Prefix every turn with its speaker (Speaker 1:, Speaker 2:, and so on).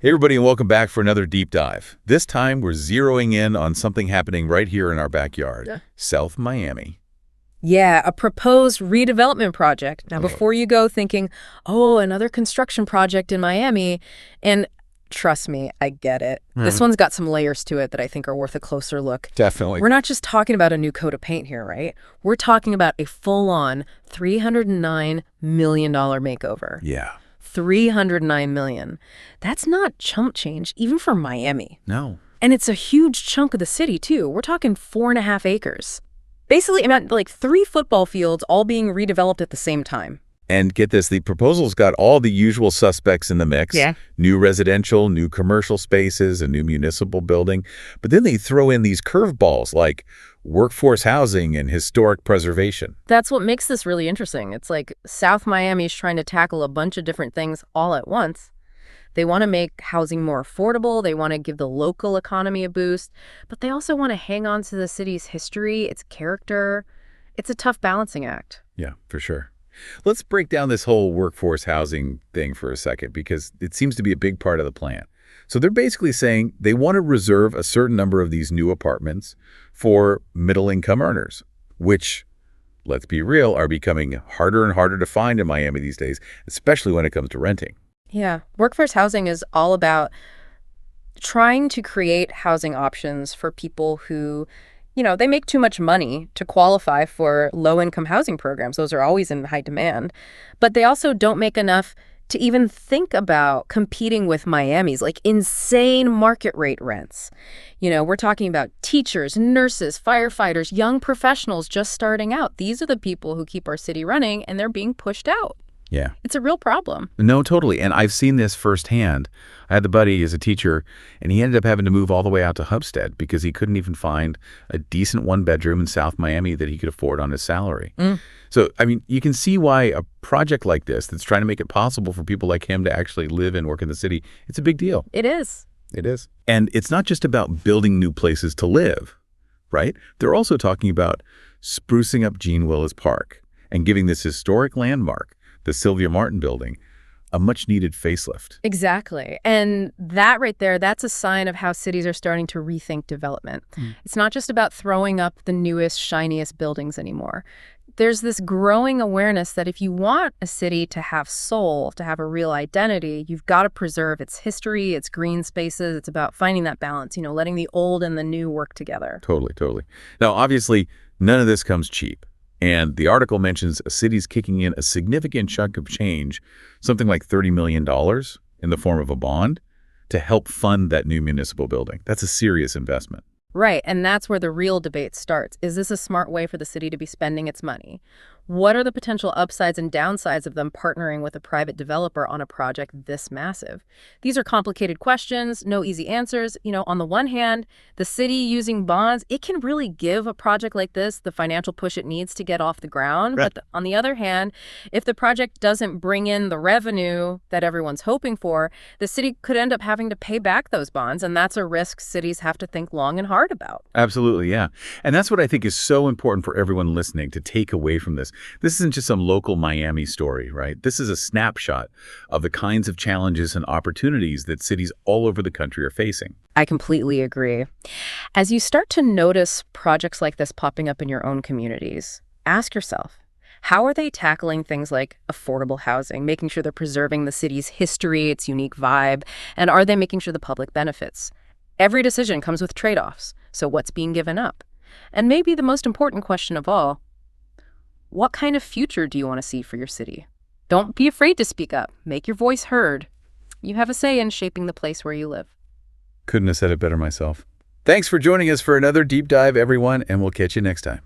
Speaker 1: Hey everybody, and welcome back for another deep dive. This time we're zeroing in on something happening right here in our backyard, South Miami.
Speaker 2: Yeah, a proposed redevelopment project. Now, before you go thinking, oh, another construction project in Miami, and trust me, I get it. This one's got some layers to it that I think are worth a closer look.
Speaker 1: Definitely.
Speaker 2: We're not just talking about a new coat of paint here, right? We're talking about a full-on $309 million makeover.
Speaker 1: Yeah.
Speaker 2: $309 million. That's not chump change, even for Miami.
Speaker 1: No.
Speaker 2: And it's a huge chunk of the city, too. We're talking 4.5 acres. Basically, about like 3 football fields all being redeveloped at the same time.
Speaker 1: And get this, the proposal's got all the usual suspects in the mix.
Speaker 2: Yeah.
Speaker 1: New residential, new commercial spaces, a new municipal building. But then they throw in these curveballs like workforce housing and historic preservation.
Speaker 2: That's what makes this really interesting. It's like South Miami's trying to tackle a bunch of different things all at once. They want to make housing more affordable. They want to give the local economy a boost. But they also want to hang on to the city's history, its character. It's a tough balancing act.
Speaker 1: Yeah, for sure. Let's break down this whole workforce housing thing for a second, because it seems to be a big part of the plan. So they're basically saying they want to reserve a certain number of these new apartments for middle-income earners, which, let's be real, are becoming harder and harder to find in Miami these days, especially when it comes to renting.
Speaker 2: Yeah, workforce housing is all about trying to create housing options for people who, they make too much money to qualify for low-income housing programs. Those are always in high demand. But they also don't make enough to even think about competing with Miami's, like insane market rate rents. We're talking about teachers, nurses, firefighters, young professionals just starting out. These are the people who keep our city running, and they're being pushed out.
Speaker 1: Yeah.
Speaker 2: It's a real problem.
Speaker 1: No, totally. And I've seen this firsthand. I had the buddy as a teacher, and he ended up having to move all the way out to Hubstead because he couldn't even find a decent one-bedroom in South Miami that he could afford on his salary. So, you can see why a project like this that's trying to make it possible for people like him to actually live and work in the city, it's a big deal.
Speaker 2: It is.
Speaker 1: It is. And it's not just about building new places to live, right? They're also talking about sprucing up Jean Willis Park and giving this historic landmark, the Sylvia Martin building, a much-needed facelift.
Speaker 2: Exactly. And that right there, that's a sign of how cities are starting to rethink development. It's not just about throwing up the newest, shiniest buildings anymore. There's this growing awareness that if you want a city to have soul, to have a real identity, you've got to preserve its history, its green spaces. It's about finding that balance, letting the old and the new work together.
Speaker 1: Totally, totally. Now, obviously, none of this comes cheap. And the article mentions a city's kicking in a significant chunk of change, something like $30 million in the form of a bond, to help fund that new municipal building. That's a serious investment.
Speaker 2: Right, and that's where the real debate starts. Is this a smart way for the city to be spending its money? What are the potential upsides and downsides of them partnering with a private developer on a project this massive? These are complicated questions, no easy answers. On the one hand, the city using bonds, it can really give a project like this the financial push it needs to get off the ground.
Speaker 1: Right.
Speaker 2: But on the other hand, if the project doesn't bring in the revenue that everyone's hoping for, the city could end up having to pay back those bonds. And that's a risk cities have to think long and hard about.
Speaker 1: Absolutely, yeah. And that's what I think is so important for everyone listening to take away from this. This isn't just some local Miami story, right? This is a snapshot of the kinds of challenges and opportunities that cities all over the country are facing.
Speaker 2: I completely agree. As you start to notice projects like this popping up in your own communities, ask yourself, how are they tackling things like affordable housing, making sure they're preserving the city's history, its unique vibe, and are they making sure the public benefits? Every decision comes with trade-offs, so what's being given up? And maybe the most important question of all, what kind of future do you want to see for your city? Don't be afraid to speak up. Make your voice heard. You have a say in shaping the place where you live.
Speaker 1: Couldn't have said it better myself. Thanks for joining us for another deep dive, everyone, and we'll catch you next time.